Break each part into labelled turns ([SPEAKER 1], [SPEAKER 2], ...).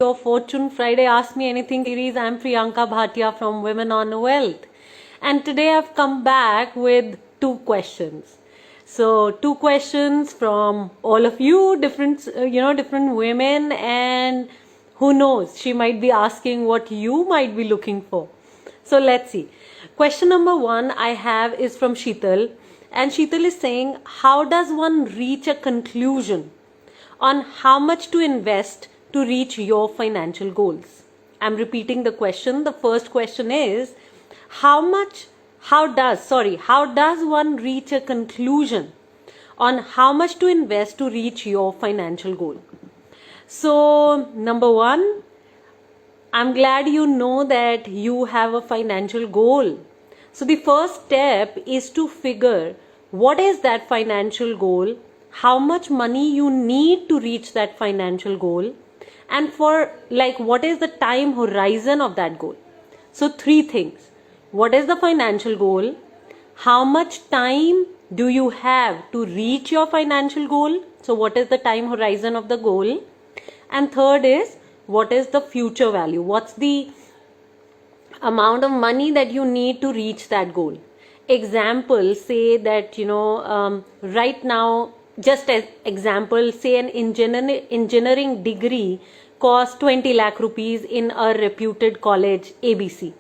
[SPEAKER 1] Your Fortune Friday Ask Me Anything series. I'm Priyanka Bhatia from Women on Wealth. And today I've come back with two questions. So two questions from all of you, different women, and who knows, she might be asking what you might be looking for. So let's see. Question number one I have is from Sheetal. And Sheetal is saying, how does one reach a conclusion on how much to invest to reach your financial goals? I'm repeating the question. The first question is, how does one reach a conclusion on how much to invest to reach your financial goal? So, number one, I'm glad you know that you have a financial goal. So the first step is to figure what is that financial goal, how much money you need to reach that financial goal, and for what is the time horizon of that goal. So three things. What is the financial goal? How much time do you have to reach your financial goal? So what is the time horizon of the goal? And third is, what is the future value? What's the amount of money that you need to reach that goal? Example, say that, right now, just as example, say an engineering degree costs 20 lakh rupees in a reputed college, ABC.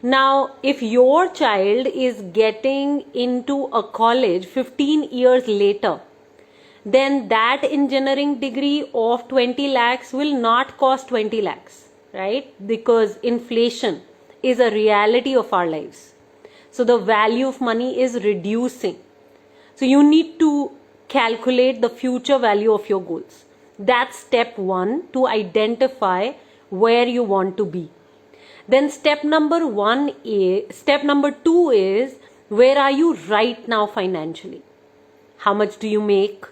[SPEAKER 1] Now, if your child is getting into a college 15 years later, then that engineering degree of 20 lakhs will not cost 20 lakhs, right? Because inflation is a reality of our lives. So the value of money is reducing. So you need to calculate the future value of your goals. That's step one, to identify where you want to be. Then step number two is, where are you right now financially? How much do you make?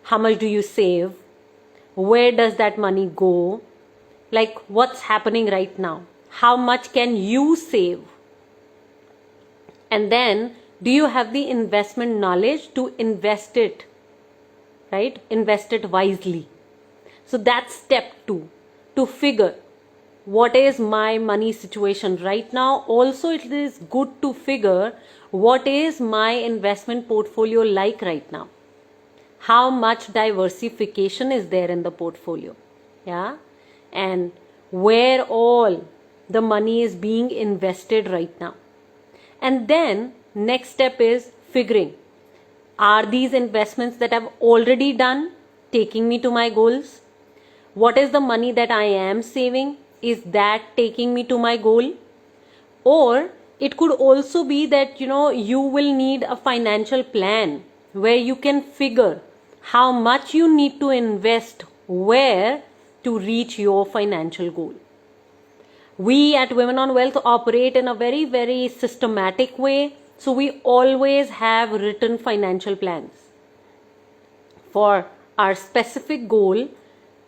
[SPEAKER 1] How much do you save? Where does that money go? What's happening right now? How much can you save? And then, do you have the investment knowledge to invest it, right? Invest it wisely. So that's step two, to figure what is my money situation right now. Also, it is good to figure what is my investment portfolio like right now. How much diversification is there in the portfolio? Yeah. And where all the money is being invested right now. And then next step is figuring, are these investments that I've already done taking me to my goals? What is the money that I am saving? Is that taking me to my goal? Or it could also be that, you will need a financial plan where you can figure how much you need to invest where to reach your financial goal. We at Women on Wealth operate in a very, very systematic way. So we always have written financial plans for our specific goal.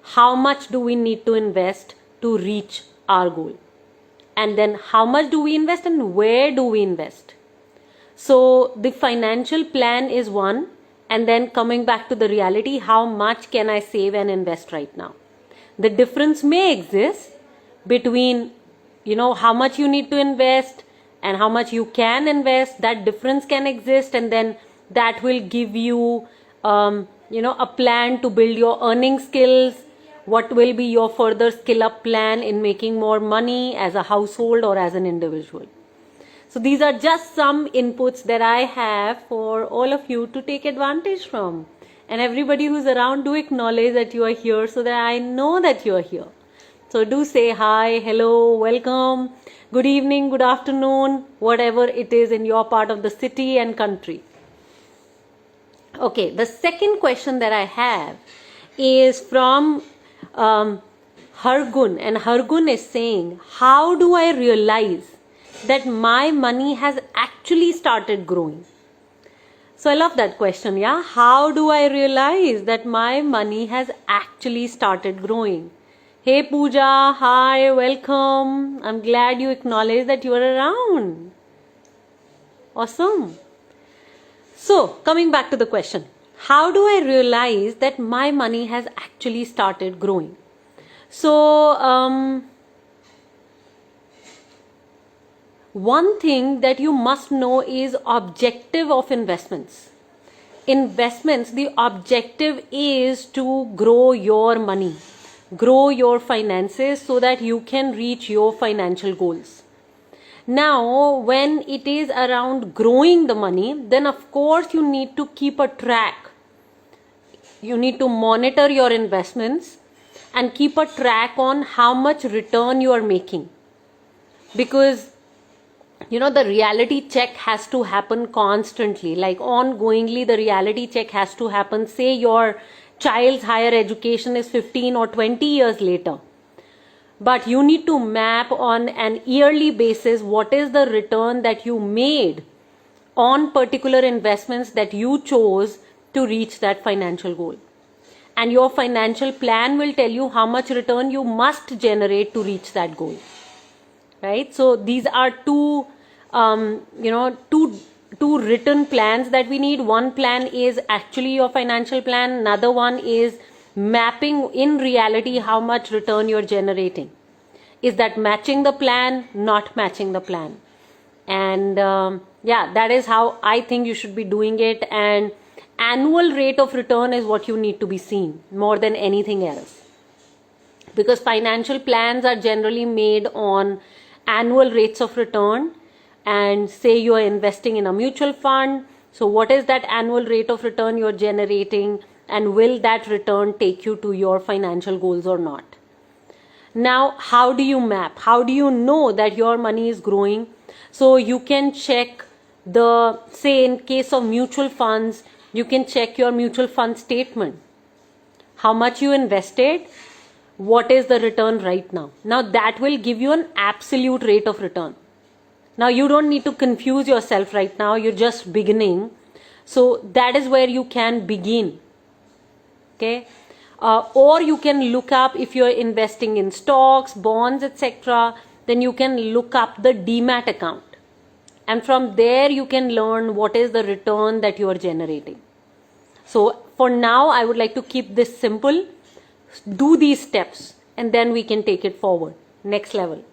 [SPEAKER 1] How much do we need to invest to reach our goal? And then how much do we invest and where do we invest? So the financial plan is one. And then coming back to the reality, how much can I save and invest right now? The difference may exist between, how much you need to invest and how much you can invest. That difference can exist, and then that will give you, a plan to build your earning skills. What will be your further skill up plan in making more money as a household or as an individual? So these are just some inputs that I have for all of you to take advantage from. And everybody who's around, do acknowledge that you are here so that I know that you are here. So do say hi, hello, welcome, good evening, good afternoon, whatever it is in your part of the city and country. Okay, the second question that I have is from Hargun. And Hargun is saying, how do I realize that my money has actually started growing? So I love that question, yeah? How do I realize that my money has actually started growing? Hey Pooja, hi, welcome. I'm glad you acknowledge that you are around. Awesome. So, coming back to the question, how do I realize that my money has actually started growing? So one thing that you must know is objective of investments. Investments, the objective is to grow your money, grow your finances, so that you can reach your financial goals. Now when it is around growing the money, then of course you need to keep a track. You need to monitor your investments and keep a track on how much return you are making, because the reality check has to happen constantly, like ongoingly. The reality check has to happen. Say your child's higher education is 15 or 20 years later, but you need to map on an yearly basis what is the return that you made on particular investments that you chose to reach that financial goal. And your financial plan will tell you how much return you must generate to reach that goal. Right? So these are two written plans that we need. One plan is actually your financial plan. Another one is mapping in reality how much return you're generating. Is that matching the plan? Not matching the plan? And that is how I think you should be doing it. And annual rate of return is what you need to be seeing more than anything else, because financial plans are generally made on annual rates of return. And say you are investing in a mutual fund, so what is that annual rate of return you're generating, and will that return take you to your financial goals or not? Now, how do you map? How do you know that your money is growing? So you can check say in case of mutual funds, you can check your mutual fund statement. How much you invested, what is the return right now? Now that will give you an absolute rate of return. Now you don't need to confuse yourself right now, you're just beginning. So that is where you can begin. Okay? Or you can look up, if you're investing in stocks, bonds, etc., then you can look up the Demat account. And from there you can learn what is the return that you are generating. So for now, I would like to keep this simple. Do these steps and then we can take it forward. Next level.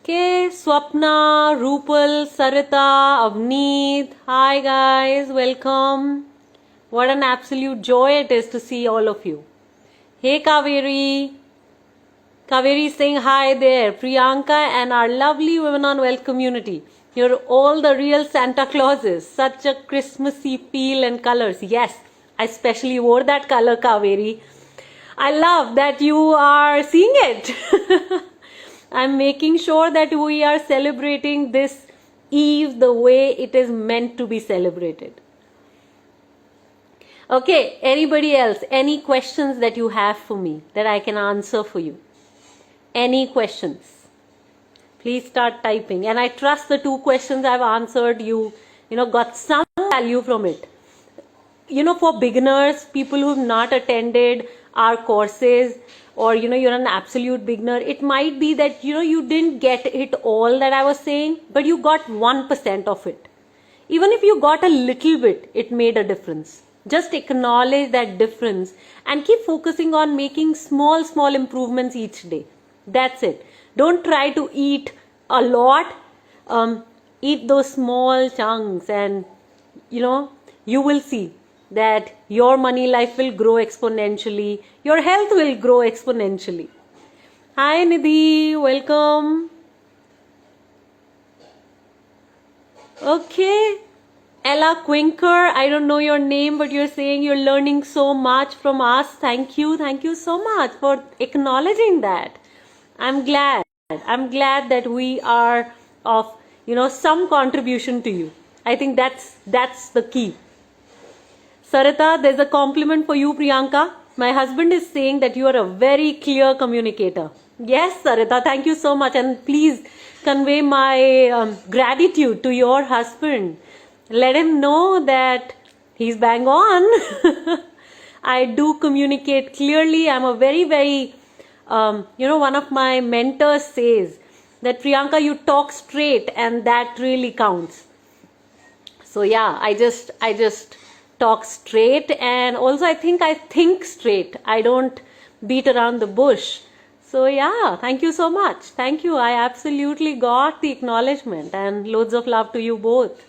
[SPEAKER 1] Okay, Swapna, Rupal, Sarita, Avneet. Hi guys, welcome. What an absolute joy it is to see all of you. Hey Kaveri. Kaveri saying hi there. Priyanka and our lovely Women on Wealth community. You're all the real Santa Clauses. Such a Christmassy feel and colors. Yes, I especially wore that color, Kaveri. I love that you are seeing it. I'm making sure that we are celebrating this eve the way it is meant to be celebrated. Okay, anybody else? Any questions that you have for me that I can answer for you? Any questions? Please start typing. And I trust the 2 questions I've answered, you got some value from it. For beginners, people who've not attended our courses, or you're an absolute beginner, it might be that you didn't get it all that I was saying, but you got 1% of it. Even if you got a little bit, it made a difference. Just acknowledge that difference and keep focusing on making small improvements each day. That's it. Don't try to eat a lot. Eat those small chunks, and you will see that your money life will grow exponentially. Your health will grow exponentially. Hi Nidhi, welcome. Okay. Ella Quinker, I don't know your name, but you're saying you're learning so much from us. Thank you. Thank you so much for acknowledging that. I'm glad that we are of, some contribution to you. I think that's the key. Sarita, there's a compliment for you, Priyanka. My husband is saying that you are a very clear communicator. Yes, Sarita, thank you so much. And please convey my gratitude to your husband. Let him know that he's bang on. I do communicate clearly. I'm a very, very, one of my mentors says that Priyanka, you talk straight, and that really counts. So yeah, I just talk straight, and also I think straight. I don't beat around the bush. So yeah, thank you so much. Thank you. I absolutely got the acknowledgement, and loads of love to you both.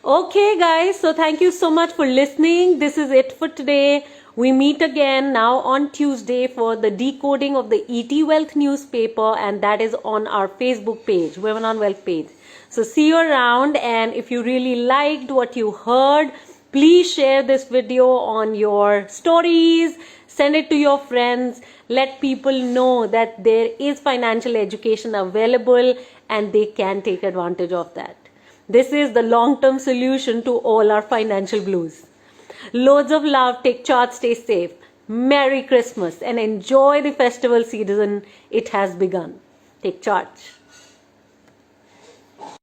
[SPEAKER 1] Okay, guys, so thank you so much for listening. This is it for today. We meet again now on Tuesday for the decoding of the ET Wealth newspaper, and that is on our Facebook page, Women on Wealth page. So see you around, and if you really liked what you heard, please share this video on your stories, send it to your friends, let people know that there is financial education available and they can take advantage of that. This is the long-term solution to all our financial blues. Loads of love, take charge, stay safe. Merry Christmas and enjoy the festival season. It has begun. Take charge.